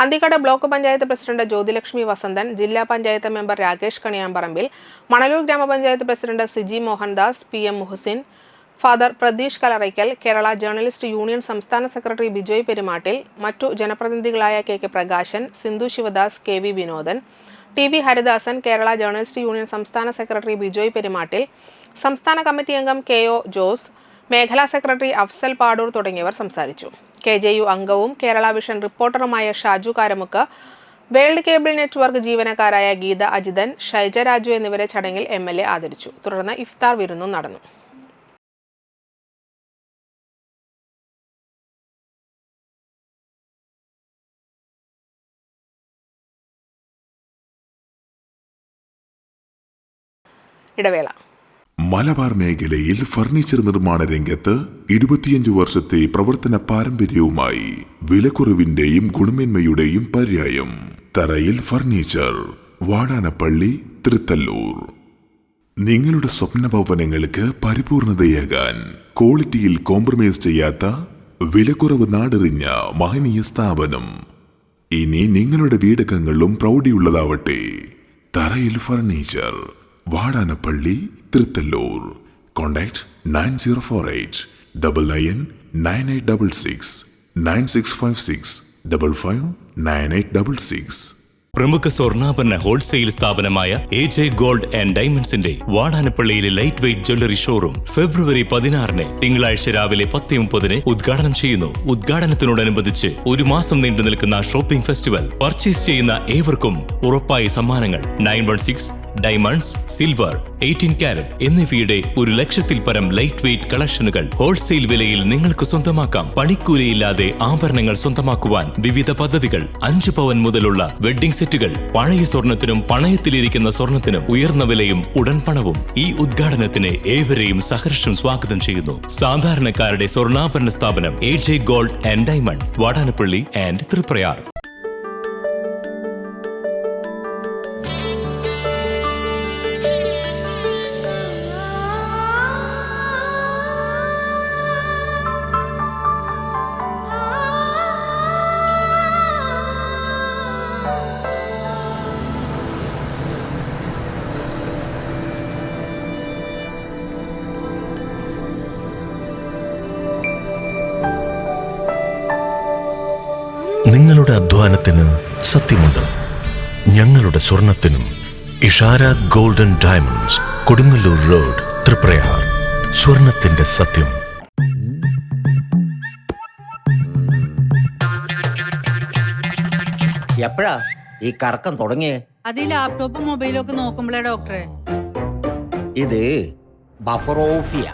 അന്തിക്കാട് ബ്ലോക്ക് പഞ്ചായത്ത് പ്രസിഡന്റ് ജ്യോതിലക്ഷ്മി വസന്തൻ, ജില്ലാ panchayat member Rakesh Kaniyamparambil, Manalur grama panchayat president Siji Mohandas, PM Muhasin, father Pratheesh Kalaraykkal, Kerala journalist union സംസ്ഥാന സെക്രട്ടറി ബിജോയ് പെരുമാട്ടിൽ, മറ്റു ജനപ്രതിനിധികളായ KK Prakashan, Sindhu Sivadas, KV Vinodan, TV Haridasan, Kerala journalist union സംസ്ഥാന സെക്രട്ടറി ബിജോയ് പെരുമാട്ടിൽ, സംസ്ഥാന കമ്മിറ്റി അംഗം KO ജോസ്, മേഖലാ സെക്രട്ടറി അഫ്സൽ പാടൂർ തുടങ്ങിയവർ സംസാരിച്ചു. KJU അംഗവും കേരള വിഷൻ റിപ്പോർട്ടറുമായ Shaju Karamukku, World Cable Network ജീവനക്കാരായ ഗീത അജിതൻ, ഷൈജ രാജു എന്നിവരെ ചടങ്ങിൽ MLA ആദരിച്ചു. തുടർന്ന് ഇഫ്താർ വിരുന്നും നടന്നു. ഇടവേള. മലബാർ മേഖലയിൽ ഫർണിച്ചർ നിർമ്മാണ രംഗത്ത് 25 വർഷത്തെ പ്രവർത്തന പാരമ്പര്യവുമായി വിലക്കുറവിന്റെയും ഗുണമേന്മയുടെയും പര്യായം തറയിൽ ഫർണിച്ചർ, വാടാനപ്പള്ളി, തൃത്തല്ലൂർ. നിങ്ങളുടെ സ്വപ്ന ഭവനങ്ങൾക്ക് പരിപൂർണതയേകാൻ ക്വാളിറ്റിയിൽ കോംപ്രമൈസ് ചെയ്യാത്ത വിലക്കുറവ് നാടെറിഞ്ഞ മഹനീയ സ്ഥാപനം. ഇനി നിങ്ങളുടെ വീടകങ്ങളും പ്രൗഢിയുള്ളതാവട്ടെ. തറയിൽ ഫർണിച്ചർ, വാടാനപ്പള്ളി, തൃത്തല്ലൂർ. കോൺടാക്ട് 9048 99 9866 9656 55 9866. പ്രമുഖ സ്വർണ്ണാഭരണ ഹോൾസെയിൽ സ്ഥാപനമായ AJ ഗോൾഡ് ആൻഡ് ഡയമണ്ട്സിന്റെ വാടാനപ്പള്ളിയിലെ ലൈറ്റ് വെയ്റ്റ് ജ്വല്ലറി ഷോറൂം ഫെബ്രുവരി 16 തിങ്കളാഴ്ച രാവിലെ 10:30 ഉദ്ഘാടനം ചെയ്യുന്നു. ഉദ്ഘാടനത്തിനോടനുബന്ധിച്ച് ഒരു മാസം നീണ്ടു നിൽക്കുന്ന ഷോപ്പിംഗ് ഫെസ്റ്റിവൽ. പർച്ചേസ് ചെയ്യുന്ന ഏവർക്കും ഉറപ്പായ സമ്മാനങ്ങൾ. 916 ഡയമണ്ട്സ്, സിൽവർ, 18 കാരറ്റ് എന്നിവയുടെ 100,000-ൽ പരം ലൈറ്റ് വെയ്റ്റ് കളക്ഷനുകൾ ഹോൾസെയിൽ വിലയിൽ നിങ്ങൾക്ക് സ്വന്തമാക്കാം. പണിക്കൂലിയില്ലാതെ ആഭരണങ്ങൾ സ്വന്തമാക്കുവാൻ വിവിധ പദ്ധതികൾ. 5 പവൻ മുതലുള്ള വെഡ്ഡിംഗ് സെറ്റുകൾ. പഴയ സ്വർണത്തിനും പണയത്തിലിരിക്കുന്ന സ്വർണത്തിനും ഉയർന്ന വിലയും ഉടൻ പണവും. ഈ ഉദ്ഘാടനത്തിന് ഏവരെയും സഹർഷം സ്വാഗതം ചെയ്യുന്നു. സാധാരണക്കാരുടെ സ്വർണ്ണാഭരണ സ്ഥാപനം AJ gold and diamond, Vadanappally and Triprayar. ഞങ്ങളുടെ അധ്വാനത്തിന് സത്യമുണ്ട്, ഞങ്ങളുടെ സ്വർണത്തിനും. Ishara golden diamonds, Kodungallur road, Triprayar. സ്വർണത്തിന്റെ സത്യം. എപ്പോഴാ ഈ കറക്കം തുടങ്ങിയേ? അത് ഈ ലാപ്ടോപ്പും മൊബൈലും ഒക്കെ നോക്കുമ്പോഴേ ഡോക്ടറെ. ഇത് ബഫറോഫിയ.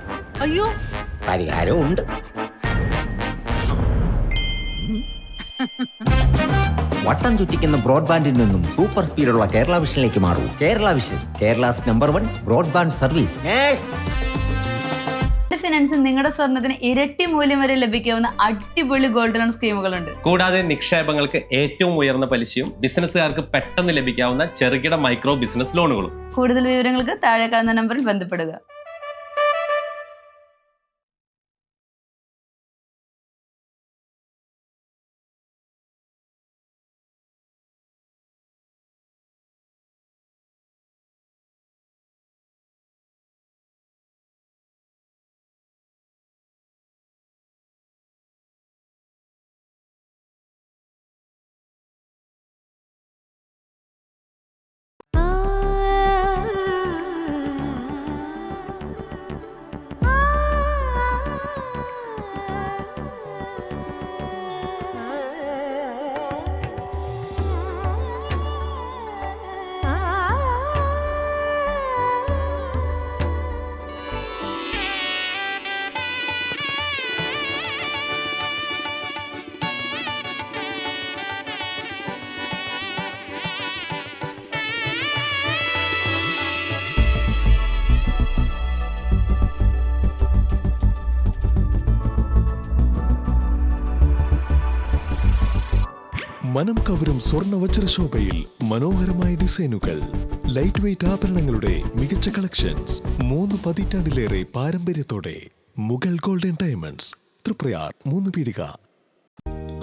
അയ്യോ, പരിഹാരം ഉണ്ട്. വട്ടം ചുറ്റിക്കുന്ന ബ്രോഡ്ബാൻഡിൽ നിന്നും സൂപ്പർ സ്പീഡുള്ള കേരള വിഷനിലേക്ക് മാറൂ. Kerala Vision, Kerala's number 1 broadband service. ഫിനാൻസിൽ നിങ്ങളുടെ സ്വർണ്ണത്തിന് ഇരട്ടി മൂല്യം വരെ ലഭിക്കാവുന്ന അടിപൊളി ഗോൾഡ് ലോൺ സ്കീമുകളുണ്ട്. കൂടാതെ നിക്ഷേപങ്ങൾക്ക് ഏറ്റവും ഉയർന്ന പലിശയും ബിസിനസ്സുകാർക്ക് പെട്ടെന്ന് ലഭിക്കാവുന്ന ചെറുകിട മൈക്രോ ബിസിനസ് ലോണുകളും. കൂടുതൽ വിവരങ്ങൾക്ക് താഴെ കാണുന്ന നമ്പറിൽ ബന്ധപ്പെടുക. മനം കവരും സ്വർണ്ണ വജ്രശോഭയിൽ മനോഹരമായ ഡിസൈനുകൾ, ലൈറ്റ് വെയ്റ്റ് ആഭരണങ്ങളുടെ മികച്ച കളക്ഷൻസ്, 3 പതിറ്റാണ്ടിലേറെ പാരമ്പര്യത്തോടെ മുഗൾ ഗോൾഡൻ ഡയമണ്ട്സ്, തൃപ്രയാർ 3 പീടിക.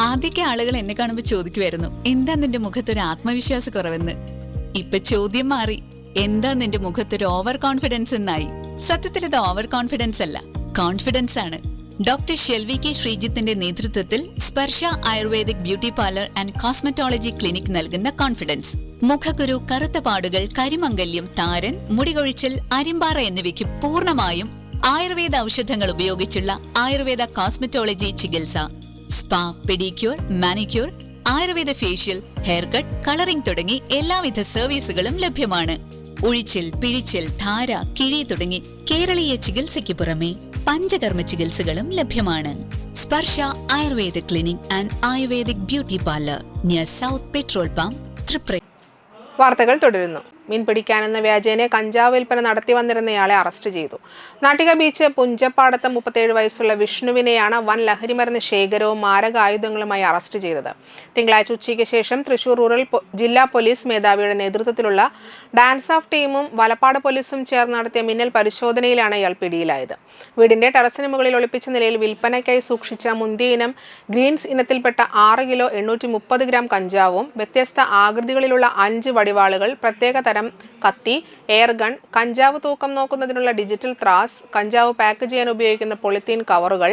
ആദ്യമൊക്കെ ആളുകൾ എന്നെ കാണുമ്പോൾ ചോദിക്കുമായിരുന്നു, എന്താ നിന്റെ മുഖത്തൊരു ആത്മവിശ്വാസ കുറവെന്ന്. ഇപ്പൊ ചോദ്യം മാറി, എന്താ നിന്റെ മുഖത്തൊരു ഓവർ കോൺഫിഡൻസ് എന്നായി. സത്യത്തിൽ ഇത് ഓവർ കോൺഫിഡൻസ് അല്ല, കോൺഫിഡൻസ് ആണ്. ഡോക്ടർ ഷെൽവി കെ ശ്രീജിത്തിന്റെ നേതൃത്വത്തിൽ Sparsha ayurvedic beauty parlour and cosmetology clinic നൽകുന്ന കോൺഫിഡൻസ്. മുഖക്കുരു, കറുത്ത പാടുകൾ, കരിമംഗല്യം, താരൻ, മുടികൊഴിച്ചൽ, അരിമ്പാറ എന്നിവയ്ക്ക് പൂർണ്ണമായും ആയുർവേദ ഔഷധങ്ങൾ ഉപയോഗിച്ചുള്ള ആയുർവേദ കോസ്മെറ്റോളജി ചികിത്സ. Spa, pedicure, manicure, Ayurveda facial, hair cut, colouring തുടങ്ങി എല്ലാവിധ സർവീസുകളും ലഭ്യമാണ്. ഉഴിച്ചിൽ, പിഴിച്ചിൽ, ധാര, കിഴി തുടങ്ങി കേരളീയ ചികിത്സയ്ക്ക് പുറമെ പഞ്ചകർമ്മ ചികിത്സകളും ലഭ്യമാണ്. Sparsha ayurveda clinic and ayurvedic beauty parlour near south petrol pump, തൃപ്ര. വാർത്തകൾ തുടരുന്നു. മീൻ പിടിക്കാനെന്ന വ്യാജേന കഞ്ചാവ് വിൽപ്പന നടത്തി വന്നിരുന്നയാളെ അറസ്റ്റ് ചെയ്തു. നാട്ടിക ബീച്ച് പുഞ്ചപ്പാടത്ത് 37 വയസ്സുള്ള വിഷ്ണുവിനെയാണ് വൻ ലഹരിമരുന്ന് ശേഖരവും മാരകായുധങ്ങളുമായി അറസ്റ്റ് ചെയ്തത്. തിങ്കളാഴ്ച ഉച്ചയ്ക്ക് ശേഷം തൃശൂർ റൂറൽ ജില്ലാ പോലീസ് മേധാവിയുടെ നേതൃത്വത്തിലുള്ള ഡാൻസ് ഓഫ് ടീമും വലപ്പാട് പോലീസും ചേർന്ന് നടത്തിയ മിന്നൽ പരിശോധനയിലാണ് ഇയാൾ പിടിയിലായത്. വീടിന്റെ ടെറസിന് മുകളിൽ ഒളിപ്പിച്ച നിലയിൽ വിൽപ്പനയ്ക്കായി സൂക്ഷിച്ച മുന്തിയ ഇനം ഗ്രീൻസ് ഇനത്തിൽപ്പെട്ട 6 കിലോ 830 ഗ്രാം കഞ്ചാവും വ്യത്യസ്ത ആകൃതികളിലുള്ള 5 വടിവാളുകൾ, പ്രത്യേക തരം കത്തി, എയർ ഗൺ, കഞ്ചാവ് തൂക്കം നോക്കുന്നതിനുള്ള ഡിജിറ്റൽ ത്രാസ്, കഞ്ചാവ് പാക്ക് ചെയ്യാൻ ഉപയോഗിക്കുന്ന പോളിത്തീൻ കവറുകൾ,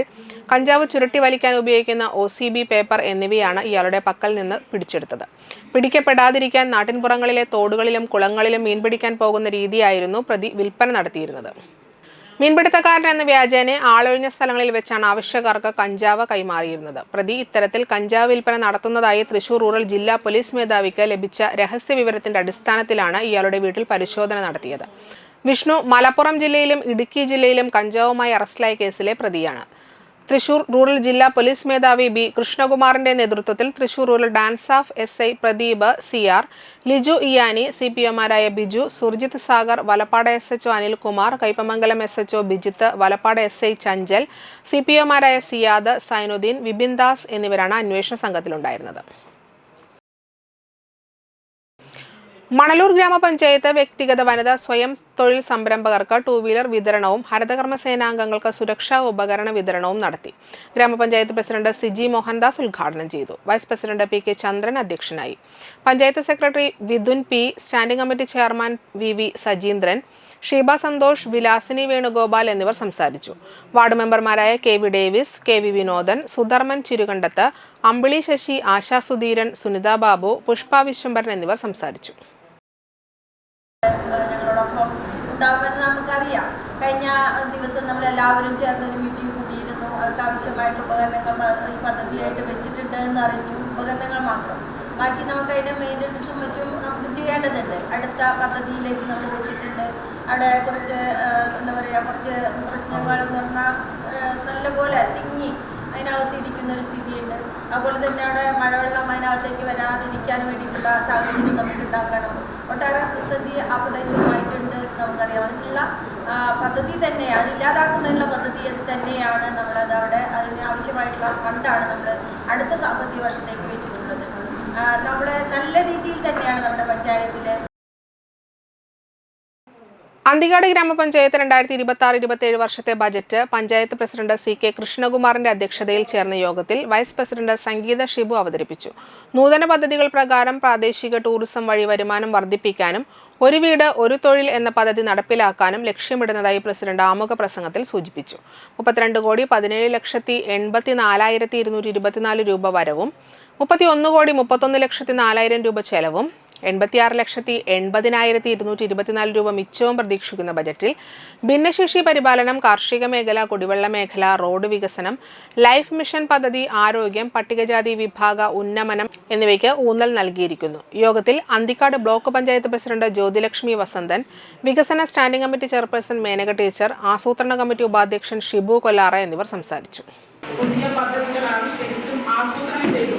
കഞ്ചാവ് ചുരുട്ടി വലിക്കാൻ ഉപയോഗിക്കുന്ന OCB പേപ്പർ എന്നിവയാണ് ഇയാളുടെ പക്കൽ നിന്ന് പിടിച്ചെടുത്തത്. പിടിക്കപ്പെടാതിരിക്കാൻ നാട്ടിൻപുറങ്ങളിലെ തോടുകളിലും കുളങ്ങളിലും മീൻ പിടിക്കാൻ പോകുന്ന രീതിയായിരുന്നു പ്രതി വിൽപ്പന നടത്തിയിരുന്നത്. മീൻപിടുത്തക്കാരൻ എന്ന വ്യാജേന ആളൊഴിഞ്ഞ സ്ഥലങ്ങളിൽ വെച്ചാണ് ആവശ്യക്കാർക്ക് കഞ്ചാവ് കൈമാറിയിരുന്നത്. പ്രതി ഇത്തരത്തിൽ കഞ്ചാവ് വിൽപ്പന നടത്തുന്നതായി തൃശൂർ റൂറൽ ജില്ലാ പോലീസ് മേധാവിക്ക് ലഭിച്ച രഹസ്യ വിവരത്തിന്റെ അടിസ്ഥാനത്തിലാണ് ഇയാളുടെ വീട്ടിൽ പരിശോധന നടത്തിയത്. വിഷ്ണു മലപ്പുറം ജില്ലയിലും ഇടുക്കി ജില്ലയിലും കഞ്ചാവുമായി അറസ്റ്റിലായ കേസിലെ പ്രതിയാണ്. തൃശൂർ റൂറൽ ജില്ലാ പോലീസ് മേധാവി ബി കൃഷ്ണകുമാറിന്റെ നേതൃത്വത്തിൽ Thrissur rural DANSAF SI Pradeep CR, Liju Iyani, CPOമാരായ Biju, Surjith Sagar, Valappad SHO Anilkumar, Kaipamangalam SHO Bijith, Valappad SI Chanchal, CPOമാരായ സിയാദ്, സൈനുദ്ദീൻ, വിപിൻ ദാസ് എന്നിവരാണ് അന്വേഷണ സംഘത്തിലുണ്ടായിരുന്നത്. മണലൂർ ഗ്രാമപഞ്ചായത്ത് വ്യക്തിഗത വനിതാ സ്വയം തൊഴിൽ സംരംഭകർക്ക് 2 വീലർ വിതരണവും ഹരിതകർമ്മസേനാംഗങ്ങൾക്ക് സുരക്ഷാ ഉപകരണ വിതരണവും നടത്തി. ഗ്രാമപഞ്ചായത്ത് പ്രസിഡന്റ് സിജി മോഹൻദാസ് ഉദ്ഘാടനം ചെയ്തു. വൈസ് പ്രസിഡന്റ് PK ചന്ദ്രൻ അധ്യക്ഷനായി. Panchayat secretary Vidhun P, standing committee chairman VV Sajeendran, Sheeba Santhosh, Vilasini Venugopal എന്നിവർ സംസാരിച്ചു. വാർഡ് മെമ്പർമാരായ K V Davis, K V Vinodan, Sudharman Chirukandath, Ambili Sasi, Asha Sudheeran, Sunitha Babu, Pushpa Viswambharan എന്നിവർ സംസാരിച്ചു. ഞങ്ങളോടൊപ്പം ഉണ്ടാകുമെന്ന് നമുക്കറിയാം. കഴിഞ്ഞ ദിവസം നമ്മളെല്ലാവരും ചേർന്നൊരു മീറ്റിംഗ് കൂടിയിരുന്നു. അവർക്ക് ആവശ്യമായിട്ടുള്ള ഉപകരണങ്ങൾ ഈ പദ്ധതിയായിട്ട് വെച്ചിട്ടുണ്ട് എന്നറിഞ്ഞു. ഉപകരണങ്ങൾ മാത്രം, ബാക്കി നമുക്ക് അതിൻ്റെ മെയിൻ്റനൻസും മറ്റും നമുക്ക് ചെയ്യേണ്ടതുണ്ട്. അടുത്ത പദ്ധതിയിലേക്ക് നമ്മൾ വെച്ചിട്ടുണ്ട്. അവിടെ കുറച്ച് എന്താ പറയുക, കുറച്ച് പ്രശ്നങ്ങൾ എന്ന് പറഞ്ഞാൽ നല്ലപോലെ തിങ്ങി അതിനകത്ത് ഇരിക്കുന്നൊരു സ്ഥിതിയുണ്ട്. അതുപോലെ തന്നെ അവിടെ മഴവെള്ളം അതിനകത്തേക്ക് വരാതിരിക്കാൻ വേണ്ടിയിട്ടുള്ള സാഹചര്യം നമുക്ക് ഉണ്ടാക്കണം. ഒട്ടേറെ പ്രതിസന്ധി ആ പ്രദേശവുമായിട്ടുണ്ട് നമുക്കറിയാം. അതിനുള്ള പദ്ധതി തന്നെയാണ്, ഇല്ലാതാക്കുന്നതിനുള്ള പദ്ധതി തന്നെയാണ് നമ്മളത് അവിടെ അതിന് ആവശ്യമായിട്ടുള്ള ഫണ്ടാണ് നമ്മൾ അടുത്ത സാമ്പത്തിക വർഷത്തേക്ക് വെച്ചിട്ടുള്ളത്. നമ്മൾ നല്ല രീതിയിൽ തന്നെയാണ് നമ്മുടെ പഞ്ചായത്തിൽ. അന്തിക്കാട് ഗ്രാമപഞ്ചായത്ത് 2026-27 വർഷത്തെ budget panchayat president C K കൃഷ്ണകുമാറിന്റെ അധ്യക്ഷതയിൽ ചേർന്ന യോഗത്തിൽ വൈസ് പ്രസിഡന്റ് സംഗീത ഷിബു അവതരിപ്പിച്ചു. നൂതന പദ്ധതികൾ പ്രകാരം പ്രാദേശിക ടൂറിസം വഴി വരുമാനം വർദ്ധിപ്പിക്കാനും ഒരു വീട് ഒരു തൊഴിൽ എന്ന പദ്ധതി നടപ്പിലാക്കാനും ലക്ഷ്യമിടുന്നതായി പ്രസിഡന്റ് ആമുഖ പ്രസംഗത്തിൽ സൂചിപ്പിച്ചു. 32,17,84,224 രൂപ വരവും 31,31,04,000 രൂപ ചെലവും 86,80,224 രൂപ മിച്ചവും പ്രതീക്ഷിക്കുന്ന ബജറ്റിൽ ഭിന്നശേഷി പരിപാലനം, കാർഷിക മേഖല, കുടിവെള്ള മേഖല, റോഡ് വികസനം, ലൈഫ് മിഷൻ പദ്ധതി, ആരോഗ്യം, പട്ടികജാതി വിഭാഗ ഉന്നമനം എന്നിവയ്ക്ക് ഊന്നൽ നൽകിയിരിക്കുന്നു. യോഗത്തിൽ അന്തിക്കാട് ബ്ലോക്ക് പഞ്ചായത്ത് പ്രസിഡന്റ് ജ്യോതിലക്ഷ്മി വസന്തൻ, വികസന standing committee chairperson Menaka teacher, ആസൂത്രണ കമ്മിറ്റി ഉപാധ്യക്ഷൻ ഷിബു കൊല്ലാറ എന്നിവർ സംസാരിച്ചു. പുതിയ പദ്ധതികൾ ആവിഷ്കരിച്ചും ആസൂത്രണം ചെയ്തു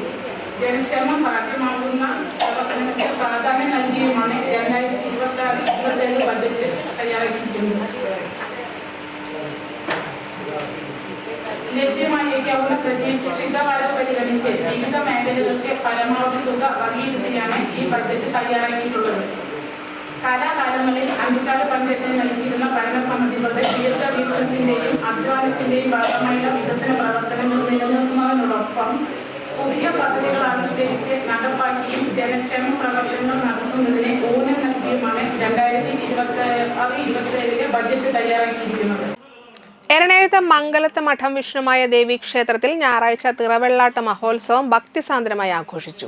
ജനക്ഷേമം സാധ്യമാകുന്ന പ്രവർത്തനങ്ങൾക്ക് പ്രാധാന്യം നൽകിയുമാണ് 2026-27 ബജറ്റ് തയ്യാറാക്കിയിരിക്കുന്നത്. ലഭ്യമായേക്കാവുന്ന പ്രതീക്ഷിത വരവ് പരിഗണിച്ച് വിവിധ മേഖലകൾക്ക് പരമാവധി തുക വകയിരുത്തിയാണ് ഈ ബജറ്റ് തയ്യാറാക്കിയിട്ടുള്ളത്. കാലാകാലങ്ങളിൽ അന്തിക്കാട് പഞ്ചായത്തിന് നൽകിയിരുന്ന ഭരണസമിതികളുടെ ദീർഘവീക്ഷണത്തിന്റെയും അധ്വാനത്തിന്റെയും ഭാഗമായുള്ള വികസന പ്രവർത്തനങ്ങൾ നിലനിർത്തുന്നതിനോടൊപ്പം പുതിയ പദ്ധതികൾ ആവിഷ്കരിച്ച് നടപ്പാക്കിയും ജനക്ഷേമ പ്രവർത്തനങ്ങൾ നടത്തുന്നതിന് ഊന്നൽ നൽകിയുമാണ് 2026-27 ബജറ്റ് തയ്യാറാക്കിയിരിക്കുന്നത്. എറണാകുളത്ത് മംഗലത്ത് മഠം വിഷ്ണുമായ ദേവി ക്ഷേത്രത്തിൽ ഞായറാഴ്ച തിറവെള്ളാട്ട് മഹോത്സവം ഭക്തിസാന്ദ്രമായി ആഘോഷിച്ചു.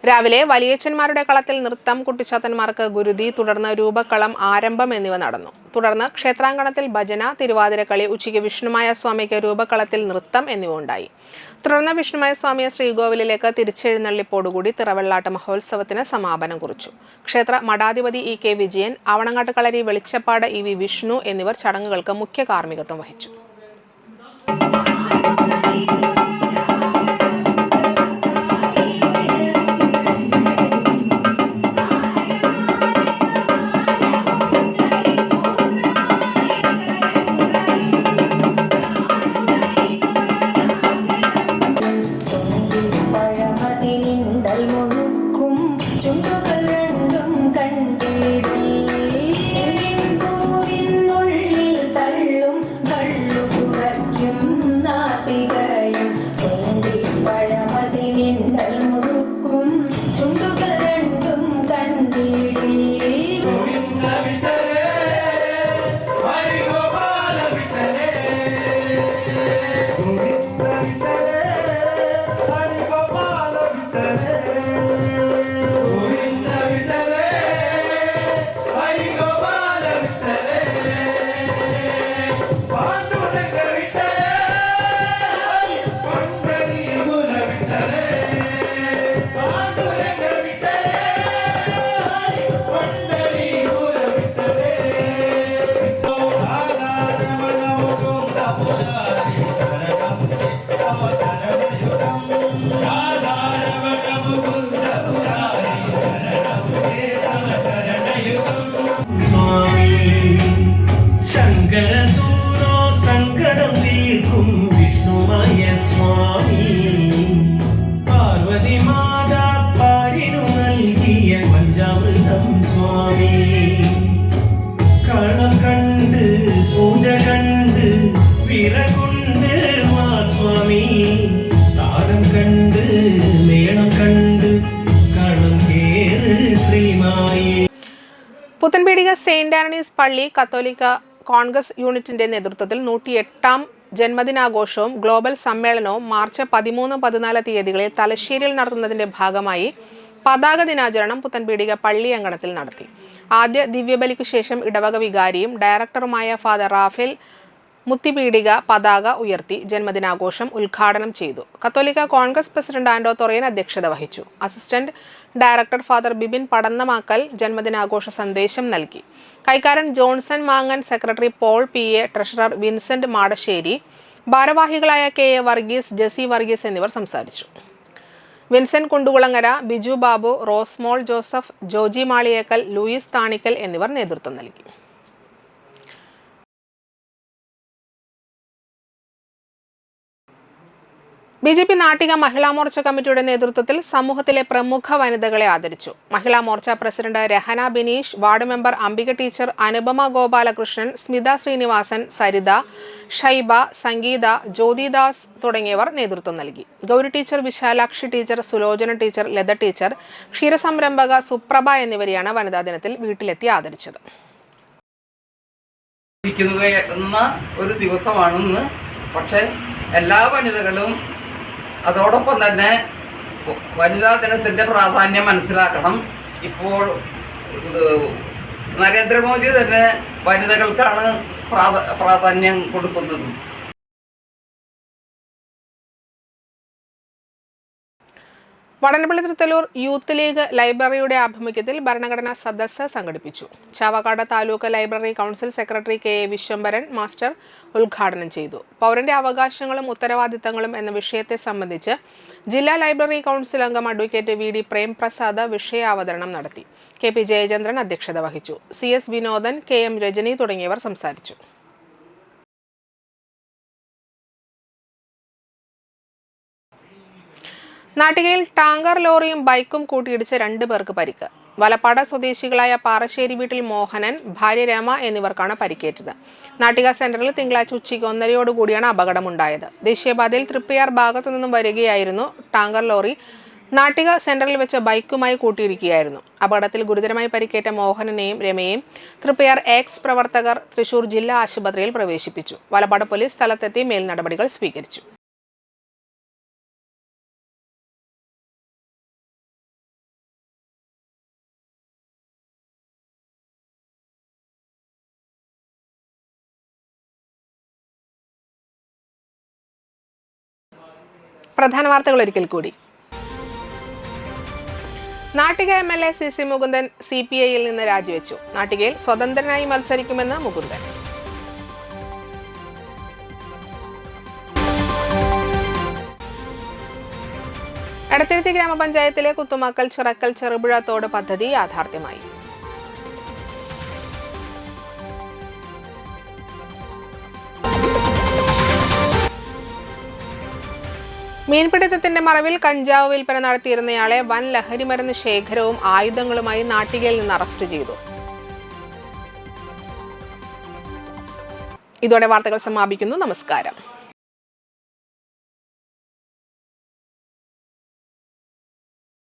രാവിലെ വലിയച്ഛന്മാരുടെ കളത്തിൽ നൃത്തം, കുട്ടിച്ചാത്തന്മാർക്ക് ഗുരുതി, തുടർന്ന് രൂപക്കളം, ആരംഭം എന്നിവ നടന്നു. തുടർന്ന് ക്ഷേത്രാങ്കണത്തിൽ ഭജന, തിരുവാതിരക്കളി, ഉച്ചയ്ക്ക് വിഷ്ണുമായ സ്വാമിക്ക് രൂപക്കളത്തിൽ നൃത്തം എന്നിവ ഉണ്ടായി. തുടർന്ന് വിഷ്ണുമായ സ്വാമിയെ ശ്രീകോവിലിലേക്ക് തിരിച്ചെഴുന്നള്ളിപ്പോടുകൂടി തിറവെള്ളാട്ട് മഹോത്സവത്തിന് സമാപനം കുറിച്ചു. ക്ഷേത്ര മഠാധിപതി ഇ കെ വിജയൻ, ആവണങ്ങാട്ട് കളരി വെളിച്ചപ്പാട് ഇ വി വിഷ്ണു എന്നിവർ ചടങ്ങുകൾക്ക് മുഖ്യ കാർമ്മികത്വം വഹിച്ചു. പുത്തൻപീടിക സെയിന്റ് ആന്റണീസ് പള്ളി കത്തോലിക്ക കോൺഗ്രസ് യൂണിറ്റിന്റെ നേതൃത്വത്തിൽ 108ാം ജന്മദിനാഘോഷവും ഗ്ലോബൽ സമ്മേളനവും മാർച്ച് 13-14 തീയതികളിൽ തലശ്ശേരിയിൽ നടത്തുന്നതിന്റെ ഭാഗമായി പതാക ദിനാചരണം പുത്തൻപീടിക പള്ളി അങ്കണത്തിൽ നടത്തി. ആദ്യ ദിവ്യബലിക്കു ശേഷം ഇടവക വികാരിയും ഡയറക്ടറുമായ ഫാദർ റാഫേൽ മുത്തിപീടിക പതാക ഉയർത്തി ജന്മദിനാഘോഷം ഉദ്ഘാടനം ചെയ്തു. കത്തോലിക്ക കോൺഗ്രസ് പ്രസിഡന്റ് ആൻഡോ തൊറയൻ അധ്യക്ഷത വഹിച്ചു. Assistant director father Bibin Padannamakkal ജന്മദിനാഘോഷ സന്ദേശം നൽകി. കൈക്കാരൻ ജോൺസൺ മാങ്ങൻ, secretary Paul PA, treasurer Vincent Madassery, ഭാരവാഹികളായ KA വർഗീസ്, ജെസി വർഗീസ് എന്നിവർ സംസാരിച്ചു. Vincent Kundukulangara, Biju Babu, Rosemol Joseph, Joji Maliyekkal, Louis Thanikkal എന്നിവർ നേതൃത്വം നൽകി. BJP നാട്ടിക മഹിളാ മോർച്ച കമ്മിറ്റിയുടെ നേതൃത്വത്തിൽ സമൂഹത്തിലെ പ്രമുഖ വനിതകളെ ആദരിച്ചു. Mahila Morcha president Rehana Bineesh, ward member Ambika teacher, Anupama Gopalakrishnan, Smitha Srinivasan, Saritha, Shaiba, Sangeetha, Jyothidas തുടങ്ങിയവർ നേതൃത്വം നൽകി. Gauri teacher, Vishalakshi teacher, Sulochana teacher, Latha teacher, ക്ഷീരസംരംഭക സുപ്രഭ എന്നിവരെയാണ് വനിതാ ദിനത്തിൽ വീട്ടിലെത്തി ആദരിച്ചത്. ഒരു ദിവസമാണെന്ന്, പക്ഷേ എല്ലാ വനിതകളും അതോടൊപ്പം തന്നെ വനിതാ ദിനത്തിൻ്റെ പ്രാധാന്യം മനസ്സിലാക്കണം. ഇപ്പോൾ നരേന്ദ്രമോദി തന്നെ വനിതകൾക്കാണ് പ്രാധാന്യം കൊടുക്കുന്നത്. വടനപ്പള്ളി തൃത്തല്ലൂർ യൂത്ത് ലീഗ് ലൈബ്രറിയുടെ ആഭിമുഖ്യത്തിൽ ഭരണഘടനാ സദസ്സ് സംഘടിപ്പിച്ചു. Chavakkad taluk library council secretary KA Vishwambharan master ഉദ്ഘാടനം ചെയ്തു. പൗരന്റെ അവകാശങ്ങളും ഉത്തരവാദിത്തങ്ങളും എന്ന വിഷയത്തെ സംബന്ധിച്ച് ജില്ലാ ലൈബ്രറി കൗൺസിൽ അംഗം അഡ്വക്കേറ്റ് VD പ്രേംപ്രസാദ് വിഷയാവതരണം നടത്തി. KP ജയചന്ദ്രൻ അധ്യക്ഷത വഹിച്ചു. CS വിനോദൻ, KM രജനി തുടങ്ങിയവർ സംസാരിച്ചു. നാട്ടികയിൽ ടാങ്കർ ലോറിയും ബൈക്കും കൂട്ടിയിടിച്ച് 2 പേർക്ക് പരിക്ക്. വലപ്പാട് സ്വദേശികളായ പാറശ്ശേരി വീട്ടിൽ മോഹനൻ, ഭാര്യ രമ എന്നിവർക്കാണ് പരിക്കേറ്റത്. നാട്ടിക സെന്ററിൽ തിങ്കളാഴ്ച ഉച്ചയ്ക്ക് 1:30യോടുകൂടിയാണ് അപകടമുണ്ടായത്. ദേശീയപാതയിൽ തൃപ്പയാർ ഭാഗത്തു നിന്നും വരികയായിരുന്നു ടാങ്കർ ലോറി നാട്ടിക സെന്ററിൽ വെച്ച ബൈക്കുമായി കൂട്ടിയിടിക്കുകയായിരുന്നു. അപകടത്തിൽ ഗുരുതരമായി പരിക്കേറ്റ മോഹനനെയും രമയെയും തൃപ്പയാർ എക്സ് പ്രവർത്തകർ തൃശൂർ ജില്ലാ ആശുപത്രിയിൽ പ്രവേശിപ്പിച്ചു. വലപ്പാട് പോലീസ് സ്ഥലത്തെത്തി മേൽ നടപടികൾ സ്വീകരിച്ചു. പ്രധാന വാർത്തകൾ ഒരിക്കൽ കൂടി. നാട്ടിക MLA CC മുകുന്ദൻ CPIയിൽ നിന്ന് രാജിവെച്ചു. നാട്ടികയിൽ സ്വതന്ത്രനായി മത്സരിക്കുമെന്ന് മുകുന്ദൻ. എടത്തിരുത്തി ഗ്രാമപഞ്ചായത്തിലെ കുത്തുമാക്കൽ, ചിറക്കൽ, ചെറുപുഴ തോട് പദ്ധതി യാഥാർത്ഥ്യമായി. മീൻപിടുത്തത്തിന്റെ മറവിൽ കഞ്ചാവ് വിൽപ്പന നടത്തിയിരുന്നയാളെ വൻ ലഹരിമരുന്ന് ശേഖരവും ആയുധങ്ങളുമായി നാട്ടികയിൽ നിന്ന് അറസ്റ്റ് ചെയ്തു. ഇതോടെ വാർത്തകൾ സമാപിക്കുന്നു. നമസ്കാരം.